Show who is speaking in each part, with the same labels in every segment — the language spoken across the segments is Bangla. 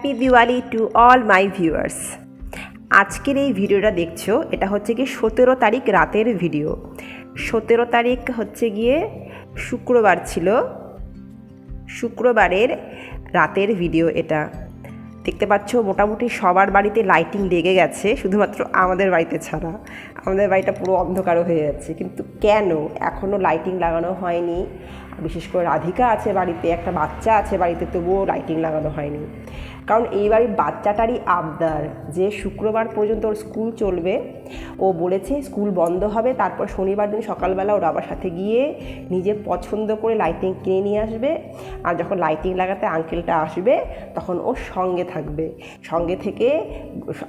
Speaker 1: Happy Diwali to all my viewers. আজকের এই ভিডিওটা দেখছো, এটা হচ্ছে কি 17 তারিখ রাতের ভিডিও। 17 তারিখ হচ্ছে গিয়ে শুক্রবার ছিল, শুক্রবারের রাতের ভিডিও এটা। দেখতে পাচ্ছ মোটামুটি সবার বাড়িতে লাইটিং লেগে গেছে, শুধুমাত্র আমাদের বাড়িতে ছাড়া। আমাদের বাড়িটা পুরো অন্ধকার হয়ে যাচ্ছে, কিন্তু কেন এখনও লাইটিং লাগানো হয়নি? বিশেষ করে রাধিকা আছে বাড়িতে, একটা বাচ্চা আছে বাড়িতে, তবুও লাইটিং লাগানো হয়নি। কারণ এই বাড়ির বাচ্চাটারই আবদার যে শুক্রবার পর্যন্ত ওর স্কুল চলবে। ও বলেছে স্কুল বন্ধ হবে, তারপর শনিবার দিন সকালবেলা ওর বাবার সাথে গিয়ে নিজে পছন্দ করে লাইটিং কিনে নিয়ে আসবে। আর যখন লাইটিং লাগাতে আঙ্কেলটা আসবে তখন ও সঙ্গে থাকবে, সঙ্গে থেকে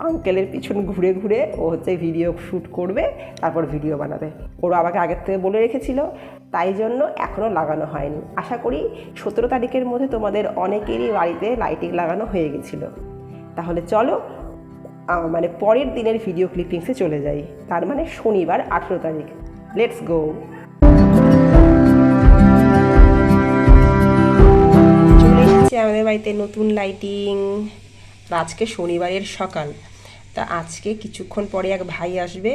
Speaker 1: আঙ্কেলের পিছন ঘুরে ঘুরে ও হচ্ছে ভিডিও শ্যুট করবে, তারপর ভিডিও বানাবে। ওর বাবাকে আগের থেকে বলে রেখেছিল, তাই জন্য এখনও লাগানো হয়নি। আশা করি 17 তারিখের মধ্যে তোমাদের অনেকেরই বাড়িতে লাইটিং লাগানো হয়ে গেছিলো। তাহলে চলো মানে পরের দিনের ভিডিও ক্লিপিংসে চলে যাই, তার মানে শনিবার 18 তারিখ। Let's go. চলে এসেছে আমাদের বাড়িতে নতুন লাইটিং। আজকে শনিবারের সকাল, তা আজকে কিছুক্ষণ পরে এক ভাই আসবে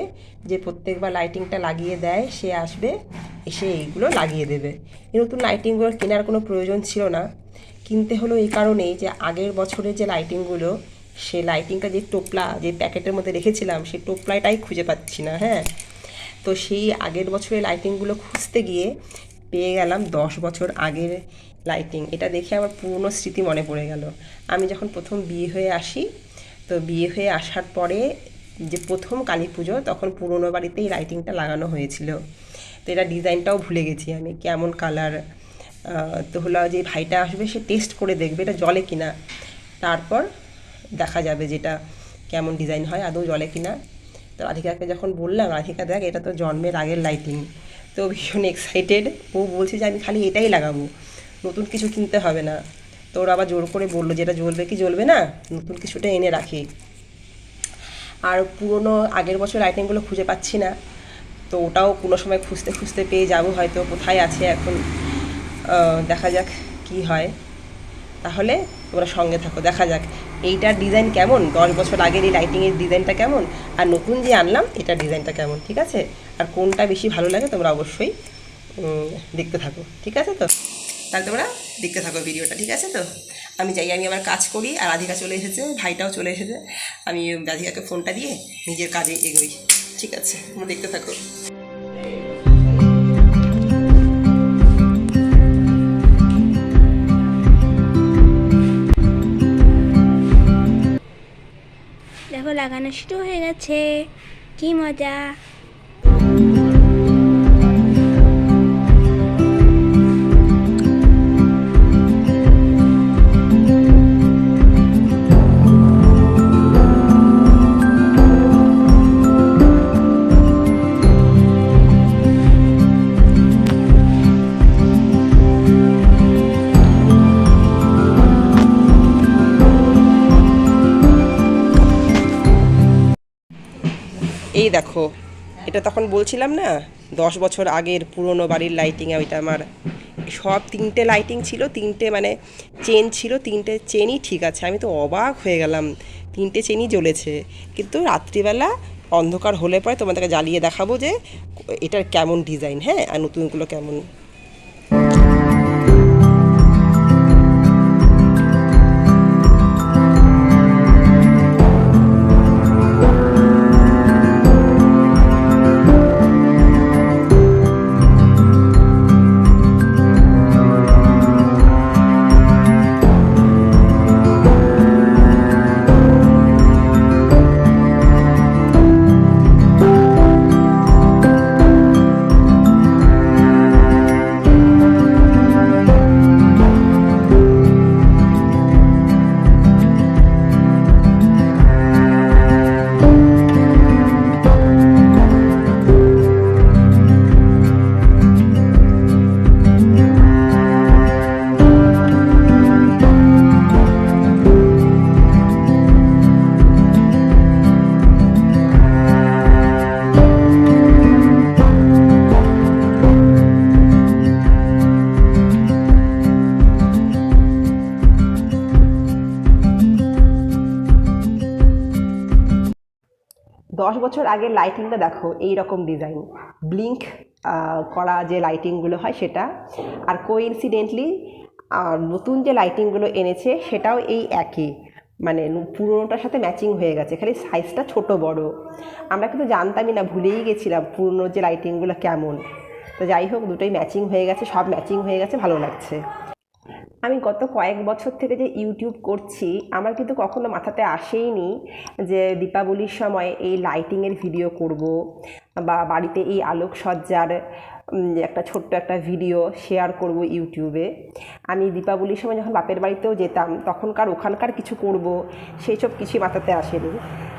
Speaker 1: যে প্রত্যেকবার লাইটিংটা লাগিয়ে দেয়, সে আসবে, এসে এইগুলো লাগিয়ে দেবে। এই নতুন লাইটিংগুলো কেনার কোনো প্রয়োজন ছিল না, কিনতে হলো এই কারণেই যে আগের বছরের যে লাইটিংগুলো, সে লাইটিংটা যে টোপলা যে প্যাকেটের মধ্যে রেখেছিলাম, সেই টোপলাটাই খুঁজে পাচ্ছি না। হ্যাঁ, তো সেই আগের বছরের লাইটিংগুলো খুঁজতে গিয়ে পেয়ে গেলাম 10 বছর আগের লাইটিং। এটা দেখে আমার পুরনো স্মৃতি মনে পড়ে গেল। আমি যখন প্রথম বিয়ে হয়ে আসি, তো বিয়ে হয়ে আসার পরে যে প্রথম কালী পুজো, তখন পুরনো বাড়িতেই লাইটিংটা লাগানো হয়েছিল। তো এটা ডিজাইনটাও ভুলে গেছি আমি, কেমন কালার। তো হলো যে ভাইটা আসবে, সে টেস্ট করে দেখবে এটা জ্বলে কিনা, তারপর দেখা যাবে যেটা কেমন ডিজাইন হয়, আদৌ জ্বলে কিনা। তো রাধিকাকে যখন বললাম, রাধিকা দেখ এটা তো জন্মের আগের লাইটিং, তো ভীষণ এক্সাইটেড। ও বলছে যে আমি খালি এটাই লাগাবো, নতুন কিছু কিনতে হবে না। তো ওরা আবার জোর করে বললো যেটা জ্বলবে কি জ্বলবে না, নতুন কিছুটা এনে রাখি। আর পুরনো আগের বছর লাইটিংগুলো খুঁজে পাচ্ছি না, তো ওটাও কোনো সময় খুঁজতে খুঁজতে পেয়ে যাবো হয়তো, কোথায় আছে এখন দেখা যাক কি হয়। তাহলে তোমরা সঙ্গে থাকো, দেখা যাক এইটার ডিজাইন কেমন, 10 বছর আগের এই লাইটিংয়ের ডিজাইনটা কেমন, আর নতুন যে আনলাম এটার ডিজাইনটা কেমন। ঠিক আছে, আর কোনটা বেশি ভালো লাগে তোমরা অবশ্যই দেখতে থাকো। ঠিক আছে, তো তাহলে তোমরা দেখতে থাকো ভিডিওটা। ঠিক আছে, তো আমি যাই, আমি আমার কাজ করি। আর রাধিকা চলে এসেছে, ভাইটাও চলে এসেছে। আমি রাধিকাকে ফোনটা দিয়ে নিজের কাজে এগোই। ঠিক আছে, তোমরা দেখতে থাকো।
Speaker 2: দেখো লাগানো শুরু হয়ে গেছে, কি মজা।
Speaker 1: এই দেখো, এটা তখন বলছিলাম না 10 বছর আগের পুরনো বাড়ির লাইটিংয়ে, ওইটা আমার সব 3টে লাইটিং ছিল, 3টে মানে চেন ছিল, 3টে চেনই ঠিক আছে। আমি তো অবাক হয়ে গেলাম, 3টে চেনই জ্বলেছে। কিন্তু রাত্রিবেলা অন্ধকার হলে পরে তোমাদেরকে জ্বালিয়ে দেখাবো যে এটার কেমন ডিজাইন, হ্যাঁ, আর নতুনগুলো কেমন। বছর আগের লাইটিংটা দেখো, এই রকম ডিজাইন ব্লিঙ্ক করা যে লাইটিংগুলো হয় সেটা। আর কোইন্সিডেন্টলি নতুন যে লাইটিংগুলো এনেছে সেটাও এই একই, মানে পুরোনোটার সাথে ম্যাচিং হয়ে গেছে, খালি সাইজটা ছোট বড়। আমরা কিন্তু জানতামই না, ভুলেই গেছিলাম পুরনো যে লাইটিংগুলো কেমন। তো যাই হোক, দুটোই ম্যাচিং হয়ে গেছে, সব ম্যাচিং হয়ে গেছে, ভালো লাগছে। আমি গত কয়েক বছর থেকে যে ইউটিউব করছি, আমার কিন্তু কখনো মাথাতে আসেইনি যে দীপাবলির সময় এই লাইটিংয়ের ভিডিও করব, বা বাড়িতে এই আলোকসজ্জার একটা ছোট্ট একটা ভিডিও শেয়ার করব ইউটিউবে। আমি দীপাবলির সময় যখন বাপের বাড়িতেও যেতাম, তখনকার ওখানকার কিছু করব, সেই সব কিছুই মাথাতে আসেনি।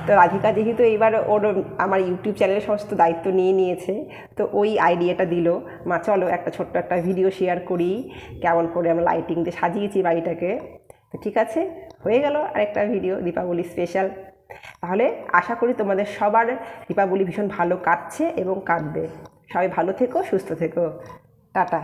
Speaker 1: তো রাধিকা যেহেতু এইবার ওর আমার ইউটিউব চ্যানেলের সমস্ত দায়িত্ব নিয়ে নিয়েছে, তো ওই আইডিয়াটা দিল, মা চলো একটা ছোট্ট একটা ভিডিও শেয়ার করি, কেমন করে আমরা লাইটিং দিয়ে সাজিয়েছি বাড়িটাকে। তো ঠিক আছে, হয়ে গেল আরেকটা ভিডিও দীপাবলি স্পেশাল। তাহলে আশা করি তোমাদের সবার দীপাবলি ভীষণ ভালো কাটছে এবং কাটবে। সবাই ভালো থেকো, সুস্থ থেকো, টাটা।